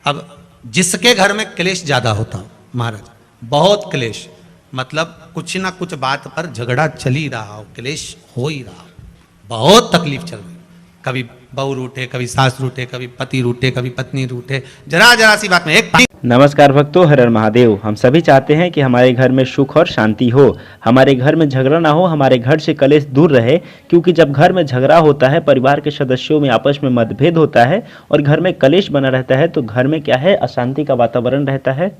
अब जिसके घर में क्लेश ज्यादा होता महाराज, बहुत क्लेश, मतलब कुछ ना कुछ बात पर झगड़ा चल ही रहा हो, क्लेश हो ही रहा हो, बहुत तकलीफ चल रही, कभी बहू रूठे, कभी सास रूठे, कभी पति रूठे, कभी पत्नी रूठे, जरा जरा सी बात में एक। नमस्कार भक्तों, हर हर महादेव। हम सभी चाहते हैं कि हमारे घर में सुख और शांति हो, हमारे घर में झगड़ा ना हो, हमारे घर से कलेश दूर रहे। क्योंकि जब घर में झगड़ा होता है, परिवार के सदस्यों में आपस में मतभेद होता है और घर में कलेश बना रहता है, तो घर में क्या है, अशांति का वातावरण रहता है।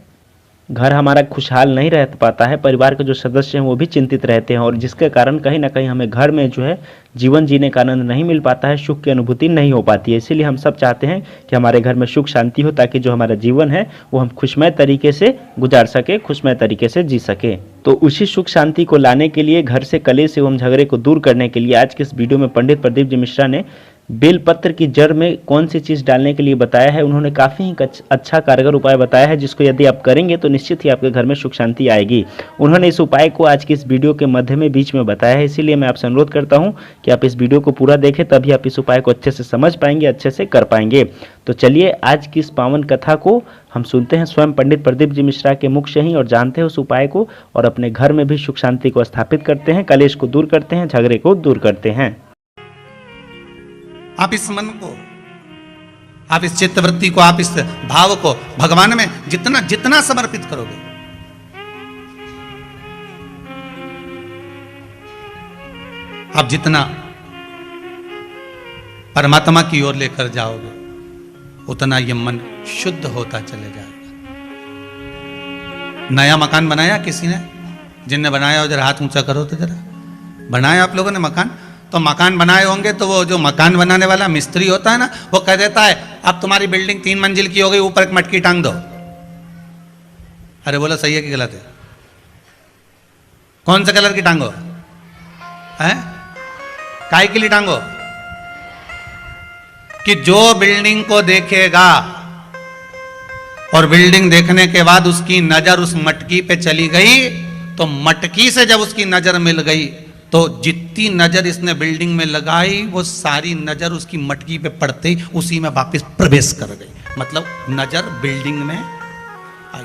घर हमारा खुशहाल नहीं रह पाता है, परिवार के जो सदस्य हैं वो भी चिंतित रहते हैं और जिसके कारण कहीं ना कहीं हमें घर में जो है जीवन जीने का आनंद नहीं मिल पाता है, सुख की अनुभूति नहीं हो पाती है। इसीलिए हम सब चाहते हैं कि हमारे घर में सुख शांति हो, ताकि जो हमारा जीवन है वो हम खुशमय तरीके से गुजार सके, खुशमय तरीके से जी सके। तो उसी सुख शांति को लाने के लिए, घर से कलेश एवं झगड़े को दूर करने के लिए आज के इस वीडियो में पंडित प्रदीप जी मिश्रा ने बेलपत्र की जड़ में कौन सी चीज़ डालने के लिए बताया है। उन्होंने काफ़ी अच्छा कारगर उपाय बताया है, जिसको यदि आप करेंगे तो निश्चित ही आपके घर में सुख शांति आएगी। उन्होंने इस उपाय को आज की इस वीडियो के मध्य में बीच में बताया है, इसीलिए मैं आपसे अनुरोध करता हूं कि आप इस वीडियो को पूरा देखें, तभी आप इस उपाय को अच्छे से समझ पाएंगे, अच्छे से कर पाएंगे। तो चलिए आज की इस पावन कथा को हम सुनते हैं स्वयं पंडित प्रदीप जी मिश्रा के मुख से ही और जानते हैं उस उपाय को, और अपने घर में भी सुख शांति को स्थापित करते हैं, कलेश को दूर करते हैं, झगड़े को दूर करते हैं। आप इस मन को, आप इस चित्तवृत्ति को, आप इस भाव को भगवान में जितना जितना समर्पित करोगे, आप जितना परमात्मा की ओर लेकर जाओगे, उतना ये मन शुद्ध होता चले जाएगा। नया मकान बनाया किसी ने, जिनने बनाया हो जरा हाथ ऊंचा करो तो जरा। बनाया आप लोगों ने मकान? तो मकान बनाए होंगे तो वो जो मकान बनाने वाला मिस्त्री होता है ना, वो कह देता है अब तुम्हारी बिल्डिंग 3 मंजिल की हो गई, ऊपर एक मटकी टांग दो। अरे बोलो सही है कि गलत है? कौन से कलर की टांगो है? काय के लिए टांगो? कि जो बिल्डिंग को देखेगा और बिल्डिंग देखने के बाद उसकी नजर उस मटकी पे चली गई, तो मटकी से जब उसकी नजर मिल गई तो जितनी नजर इसने बिल्डिंग में लगाई वो सारी नजर उसकी मटकी पे पड़ते ही उसी में वापस प्रवेश कर गई। मतलब नजर बिल्डिंग में आई।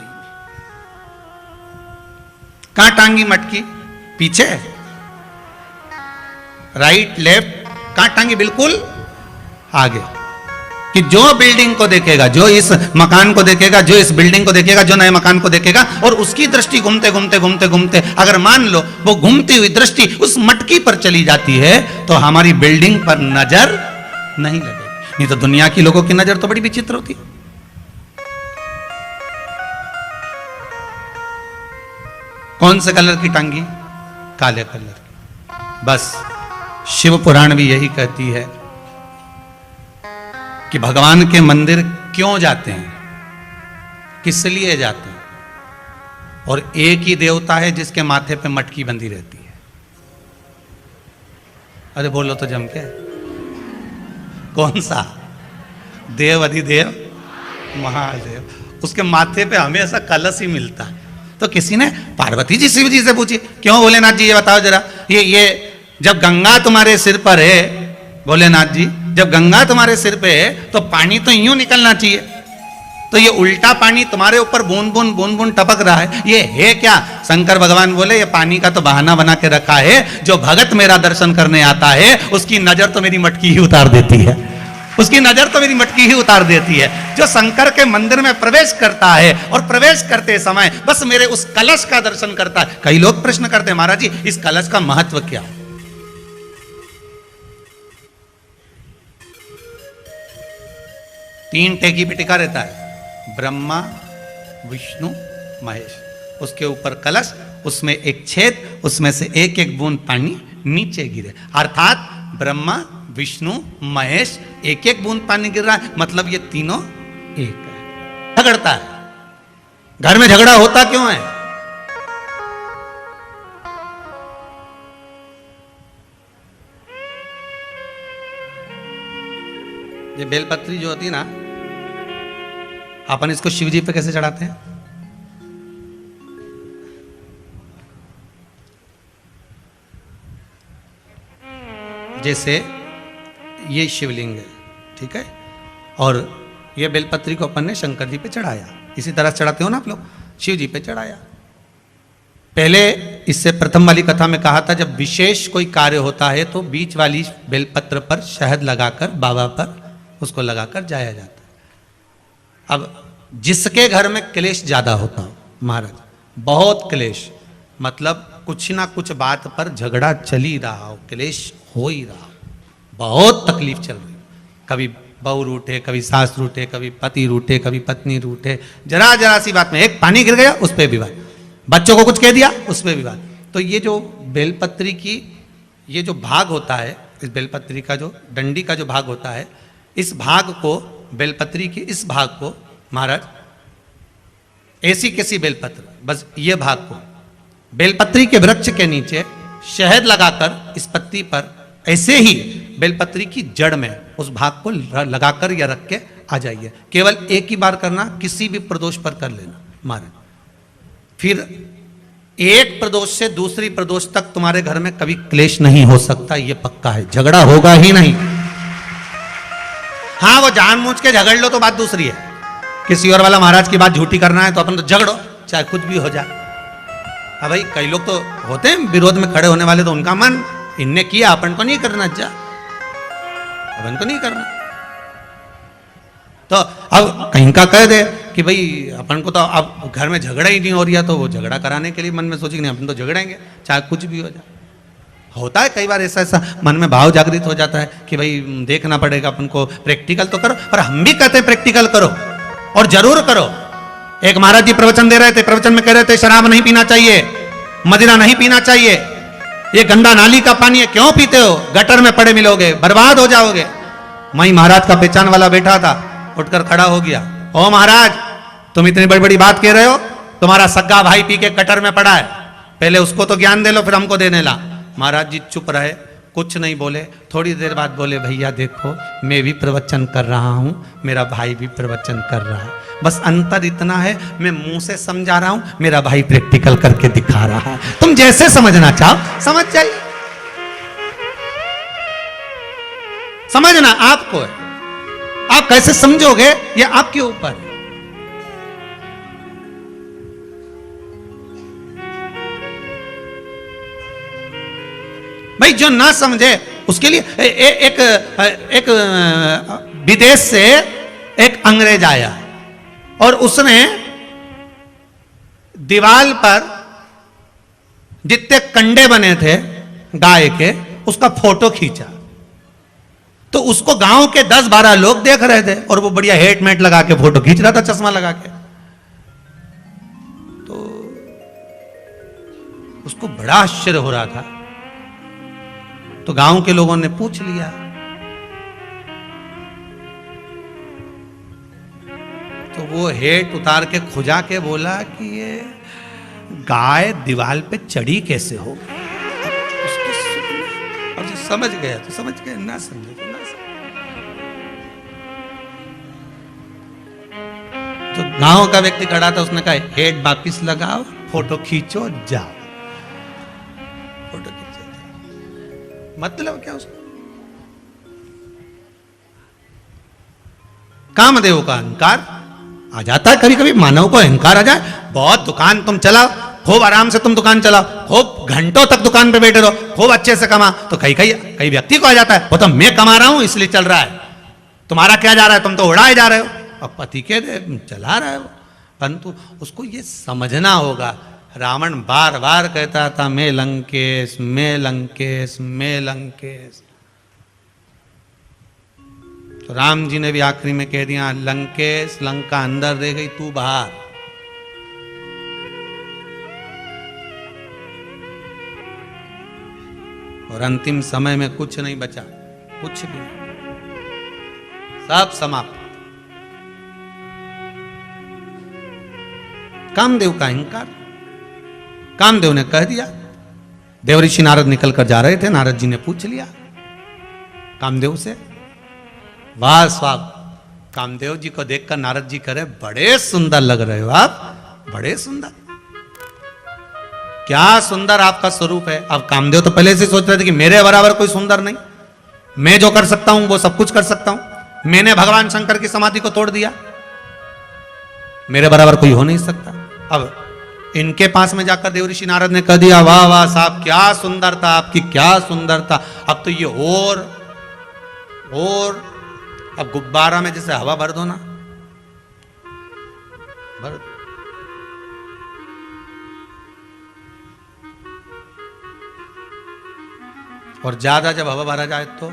कहां टांगी मटकी? पीछे, राइट लेफ्ट, कहां टांगी? बिल्कुल आगे। कि जो बिल्डिंग को देखेगा, जो इस मकान को देखेगा, जो इस बिल्डिंग को देखेगा, जो नए मकान को देखेगा, और उसकी दृष्टि घूमते घूमते घूमते घूमते अगर मान लो वो घूमती हुई दृष्टि उस मटकी पर चली जाती है, तो हमारी बिल्डिंग पर नजर नहीं लगेगी। नहीं तो दुनिया की लोगों की नजर तो बड़ी विचित्र होती है। कौन से कलर की टांगी? काले कलर की। बस शिव पुराण भी यही कहती है कि भगवान के मंदिर क्यों जाते हैं, किस लिए जाते हैं, और एक ही देवता है जिसके माथे पे मटकी बंधी रहती है। अरे बोलो तो जम के, कौन सा? देव अधिदेव महादेव, उसके माथे पे हमेशा कलश ही मिलता है। तो किसी ने पार्वती जी शिव जी से पूछी, क्यों भोलेनाथ जी ये बताओ जरा, ये जब गंगा तुम्हारे सिर पर है, भोलेनाथ जी जब गंगा तुम्हारे सिर पे है तो पानी तो यूं निकलना चाहिए, तो ये उल्टा पानी तुम्हारे ऊपर बूंद बूंद बूंद बूंद टपक रहा है, ये है क्या? शंकर भगवान बोले ये पानी का तो बहाना बना के रखा है, जो भगत मेरा दर्शन करने आता है उसकी नजर तो मेरी मटकी ही उतार देती है, उसकी नजर तो मेरी मटकी ही उतार देती है। जो शंकर के मंदिर में प्रवेश करता है और प्रवेश करते समय बस मेरे उस कलश का दर्शन करता है। कई लोग प्रश्न करते हैं, महाराज जी इस कलश का महत्व क्या है? 3 टेकी पे टिका रहता है, ब्रह्मा विष्णु महेश, उसके ऊपर कलश, उसमें एक छेद, उसमें से एक एक बूंद पानी नीचे गिरे, अर्थात ब्रह्मा विष्णु महेश एक एक बूंद पानी गिर रहा है, मतलब ये तीनों एक है। झगड़ता है, घर में झगड़ा होता क्यों है? ये बेलपत्री जो होती है ना, अपन इसको शिव जी पे कैसे चढ़ाते हैं? जैसे ये शिवलिंग है, ठीक है, और ये बेलपत्री को अपन ने शंकर जी पे चढ़ाया, इसी तरह चढ़ाते हो ना आप लोग, शिव जी पे चढ़ाया। पहले इससे प्रथम वाली कथा में कहा था जब विशेष कोई कार्य होता है तो बीच वाली बेलपत्र पर शहद लगाकर बाबा पर उसको लगाकर जाया जाता है। अब जिसके घर में क्लेश ज्यादा होता हो महाराज, बहुत क्लेश, मतलब कुछ ना कुछ बात पर झगड़ा चल ही रहा हो, क्लेश हो ही रहा हो, बहुत तकलीफ चल रही, कभी बहू रूठे, कभी सास रूठे, कभी पति रूठे, कभी पत्नी रूठे, जरा जरा सी बात में एक पानी गिर गया उस पर विवाद, बच्चों को कुछ कह दिया उस पर विवाद। तो ये जो बेलपत्री की ये जो भाग होता है, इस बेलपत्री का जो डंडी का जो भाग होता है, इस भाग को, बेलपत्री की इस भाग को महाराज, ऐसी कैसी बेलपत्र, बस ये भाग को बेलपत्री के वृक्ष के नीचे शहद लगाकर इस पत्ती पर ऐसे ही बेलपत्री की जड़ में उस भाग को लगाकर या रख के आ जाइए। केवल एक ही बार करना, किसी भी प्रदोष पर कर लेना महाराज। फिर एक प्रदोष से दूसरी प्रदोष तक तुम्हारे घर में कभी क्लेश नहीं हो सकता, ये पक्का है, झगड़ा होगा ही नहीं। हाँ वो जानबूझ के झगड़ लो तो बात दूसरी है, किसी और वाला महाराज की बात झूठी करना है तो अपन तो झगड़ो, चाहे कुछ भी हो जाए। अब भाई कई लोग तो होते हैं विरोध में खड़े होने वाले, तो उनका मन, इनने किया अपन को नहीं करना, जा अपन को नहीं करना। तो अब कहीं का कह दे कि भाई अपन को तो अब घर में झगड़ा ही नहीं हो रहा, तो वो झगड़ा कराने के लिए मन में सोचे नहीं अपन तो झगड़ेंगे चाहे कुछ भी हो जाए। होता है कई बार ऐसा ऐसा मन में भाव जागृत हो जाता है कि भाई देखना पड़ेगा अपन को, प्रैक्टिकल तो करो। और हम भी कहते हैं प्रैक्टिकल करो और जरूर करो। एक महाराज जी प्रवचन दे रहे थे, प्रवचन में कह रहे थे शराब नहीं पीना चाहिए, मदिरा नहीं पीना चाहिए, ये गंदा नाली का पानी है, क्यों पीते हो, गटर में पड़े मिलोगे, बर्बाद हो जाओगे। वहीं महाराज का पहचान वाला बैठा था, उठकर खड़ा हो गया, ओ महाराज तुम इतनी बड़ी बड़ी बात कह रहे हो, तुम्हारा सगा भाई पी के गटर में पड़ा है, पहले उसको तो ज्ञान दे लो फिर हमको देने ला। महाराज जी चुप रहे, कुछ नहीं बोले। थोड़ी देर बाद बोले, भैया देखो मैं भी प्रवचन कर रहा हूं, मेरा भाई भी प्रवचन कर रहा है, बस अंतर इतना है मैं मुंह से समझा रहा हूं, मेरा भाई प्रैक्टिकल करके दिखा रहा है। तुम जैसे समझना चाहो समझ जाइए, समझना आपको है, आप कैसे समझोगे ये आपके ऊपर है। भाई जो ना समझे उसके लिए एक विदेश से एक अंग्रेज आया और उसने दीवार पर जितने कंडे बने थे गाय के उसका फोटो खींचा, तो उसको गांव के 10-12 लोग देख रहे थे और वो बढ़िया हेटमेट लगा के फोटो खींच रहा था, चश्मा लगा के। तो उसको बड़ा आश्चर्य हो रहा था, तो गांव के लोगों ने पूछ लिया, तो वो हेट उतार के खुजा के बोला कि ये गाय दीवार पे चढ़ी कैसे हो। अब जो समझ गया तो समझ गया, ना समझे तो ना समझे। तो गांव का व्यक्ति खड़ा था, उसने कहा हेट वापिस लगाओ, फोटो खींचो, जाओ। फोटो खींचो, मतलब क्या उसको? कामदेव का अहंकार आ जाता है, कभी कभी मानव को अहंकार आ जाए। बहुत दुकान तुम चलाओ, खूब आराम से तुम दुकान चलाओ, खूब घंटों तक दुकान पे बैठे रहो, खूब अच्छे से कमा, तो कई व्यक्ति को आ जाता है वो तो मैं कमा रहा हूं इसलिए चल रहा है, तुम्हारा क्या जा रहा है, तुम तो उड़ाए जा रहे हो। अब पति के चला रहा है वो, परंतु उसको ये समझना होगा। रावण बार बार कहता था मैं लंकेश, मैं लंकेश, मैं लंकेश। तो राम जी ने भी आखिरी में कह दिया, लंकेश लंका अंदर रह गई, तू बाहर। और अंतिम समय में कुछ नहीं बचा, कुछ भी, सब समाप्त। कामदेव का अहंकार, कामदेव ने कह दिया। देवऋषि नारद निकल कर जा रहे थे, नारद जी ने पूछ लिया कामदेव से, वाह स्वाब। कामदेव जी को देखकर नारद जी करे, बड़े सुंदर लग रहे हो आप, बड़े सुंदर, क्या सुंदर आपका स्वरूप है। अब कामदेव तो पहले से सोच रहे थे कि मेरे बराबर कोई सुंदर नहीं, मैं जो कर सकता हूं वो सब कुछ कर सकता हूं। मैंने भगवान शंकर की समाधि को तोड़ दिया, मेरे बराबर कोई हो नहीं सकता। अब इनके पास में जाकर देव ऋषि नारद ने कह दिया, वाह वाह साहब क्या सुंदरता, आपकी क्या सुंदरता। अब तो ये और अब गुब्बारा में जैसे हवा भर दो ना, भर दो। और ज्यादा जब हवा भरा जाए तो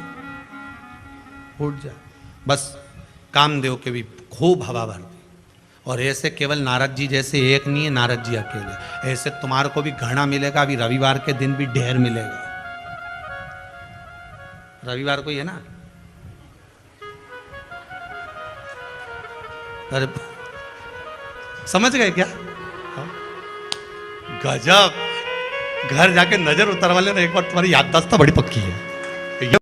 उठ जाए। बस कामदेव के भी खूब हवा भर दी। और ऐसे केवल नारद जी जैसे एक नहीं है, नारद जी अकेले, ऐसे तुम्हारे को भी घना मिलेगा। अभी रविवार के दिन भी ढेर मिलेगा। रविवार को ही है ना? अरे समझ गए क्या? गजब। घर जाके नजर उतरवा लेना एक बार, तुम्हारी याददाश्त तो बड़ी पक्की है।